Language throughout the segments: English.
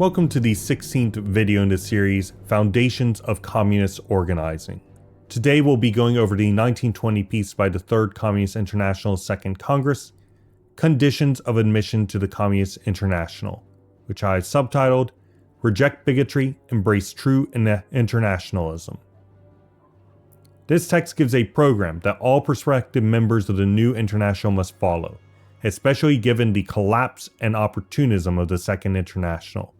Welcome to the 16th video in the series, Foundations of Communist Organizing. Today we'll be going over the 1920 piece by the Third Communist International's Second Congress, Conditions of Admission to the Communist International, which I subtitled, Reject Bigotry, Embrace True Internationalism. This text gives a program that all prospective members of the new international must follow, especially given the collapse and opportunism of the Second International.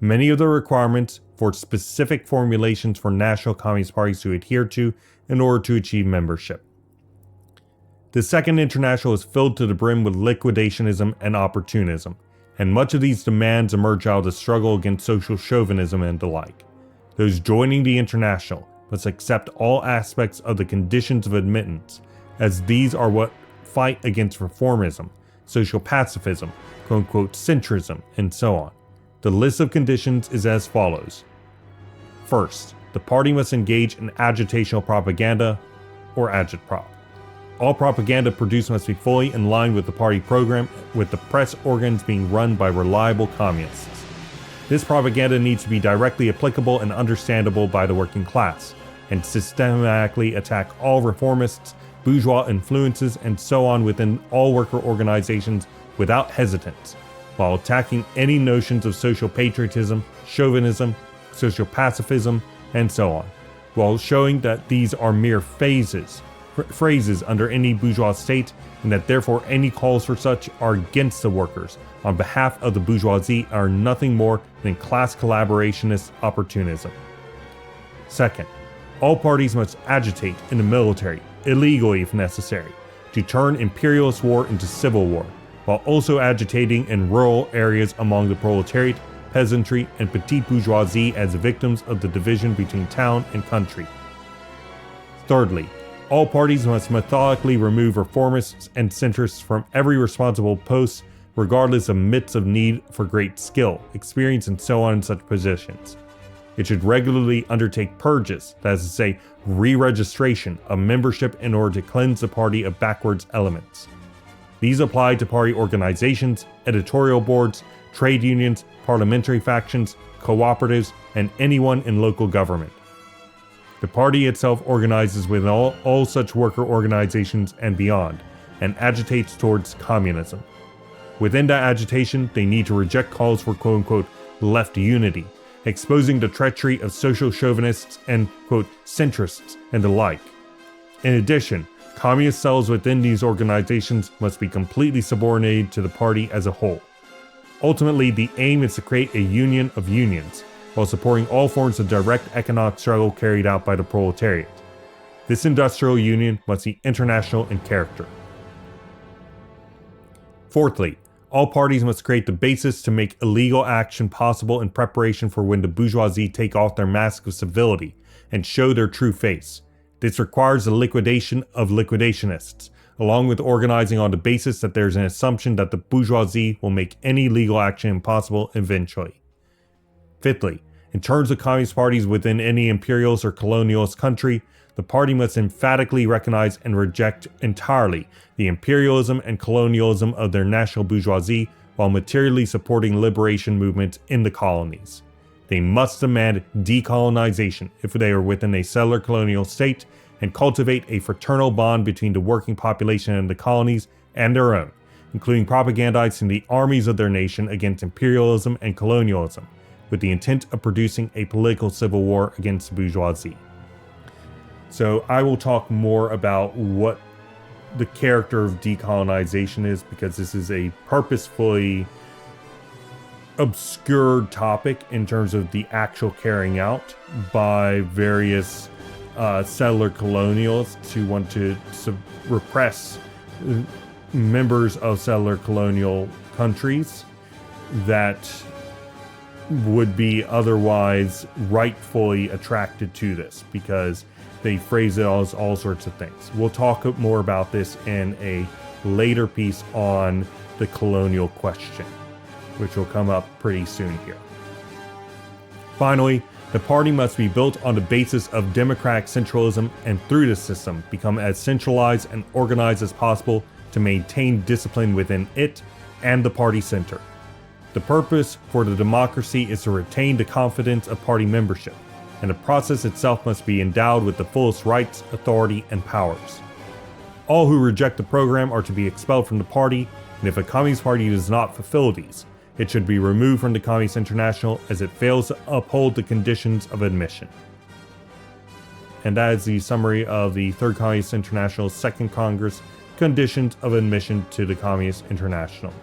Many of the requirements for specific formulations for national communist parties to adhere to in order to achieve membership. The Second International is filled to the brim with liquidationism and opportunism, and much of these demands emerge out of the struggle against social chauvinism and the like. Those joining the International must accept all aspects of the conditions of admittance, as these are what fight against Reformism, Social-Pacifism, quote-unquote Centrism, and so on. The list of conditions is as follows. First, the party must engage in agitational propaganda, or agitprop. All propaganda produced must be fully in line with the party program, with the press organs being run by reliable communists. This propaganda needs to be directly applicable and understandable by the working class, and systematically attack all reformists, bourgeois influences, and so on within all worker organizations without hesitance, while attacking any notions of social-patriotism, chauvinism, social-pacifism, and so on, while showing that these are mere phrases under any bourgeois state, and that therefore any calls for such are against the workers, on behalf of the bourgeoisie, are nothing more than class collaborationist opportunism. Second, all parties must agitate in the military, illegally if necessary, to turn imperialist war into civil war, while also agitating in rural areas among the proletariat, peasantry, and Petit-Bourgeoisie as victims of the division between town and country. Thirdly, all parties must methodically remove reformists and centrists from every responsible post, regardless of myths of need for great skill, experience, and so on in such positions. It should regularly undertake purges, that is to say, re-registration of membership in order to cleanse the party of backwards elements. These apply to party organizations, editorial boards, trade unions, parliamentary factions, co-operatives, and anyone in local government. The party itself organizes within all such worker organizations and beyond, and agitates towards communism. Within that agitation, they need to reject calls for quote-unquote left unity, exposing the treachery of social chauvinists and quote centrists and the like. In addition, communist cells within these organizations must be completely subordinated to the party as a whole. Ultimately, the aim is to create a union of unions, while supporting all forms of direct economic struggle carried out by the proletariat. This industrial union must be international in character. Fourthly, all parties must create the basis to make illegal action possible in preparation for when the bourgeoisie take off their mask of civility and show their true face. This requires the liquidation of liquidationists, along with organizing on the basis that there is an assumption that the bourgeoisie will make any legal action impossible eventually. Fifthly, in terms of communist parties within any imperialist or colonialist country, the party must emphatically recognize and reject entirely the imperialism and colonialism of their national bourgeoisie while materially supporting liberation movements in the colonies. They must demand de-colonization if they are within a settler-colonial state, and cultivate a fraternal bond between the working population in the colonies and their own, including propagandizing the armies of their nation against imperialism and colonialism, with the intent of producing a political civil war against the bourgeoisie. So I will talk more about what the character of decolonization is, because this is a purposefully obscure topic in terms of the actual carrying out by various settler colonialists who want to repress members of settler colonial countries that would be otherwise rightfully attracted to this, because they phrase it as all sorts of things. We'll talk more about this in a later piece on the colonial question, which will come up pretty soon here. Finally, the party must be built on the basis of democratic centralism, and through this system become as centralized and organized as possible to maintain discipline within it and the party center. The purpose for the democracy is to retain the confidence of party membership, and the process itself must be endowed with the fullest rights, authority, and powers. All who reject the program are to be expelled from the party, and if a Communist Party does not fulfill these, it should be removed from the Communist International as it fails to uphold the conditions of admission. And that is the summary of the Third Communist International's Second Congress, Conditions of Admission to the Communist International.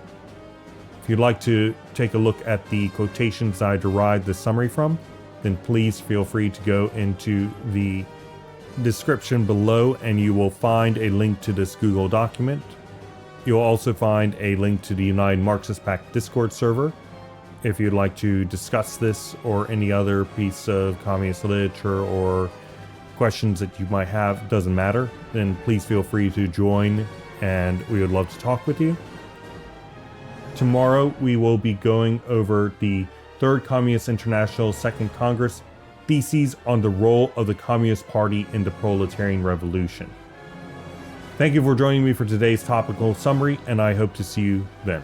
If you'd like to take a look at the quotations I derived this summary from, then please feel free to go into the description below and you will find a link to this Google document. You'll also find a link to the United Marxist Pact Discord server. If you'd like to discuss this or any other piece of communist literature or questions that you might have, doesn't matter, then please feel free to join and we would love to talk with you. Tomorrow we will be going over the Third Communist International Second Congress, Theses on the Role of the Communist Party in the Proletarian Revolution. Thank you for joining me for today's topical summary, and I hope to see you then.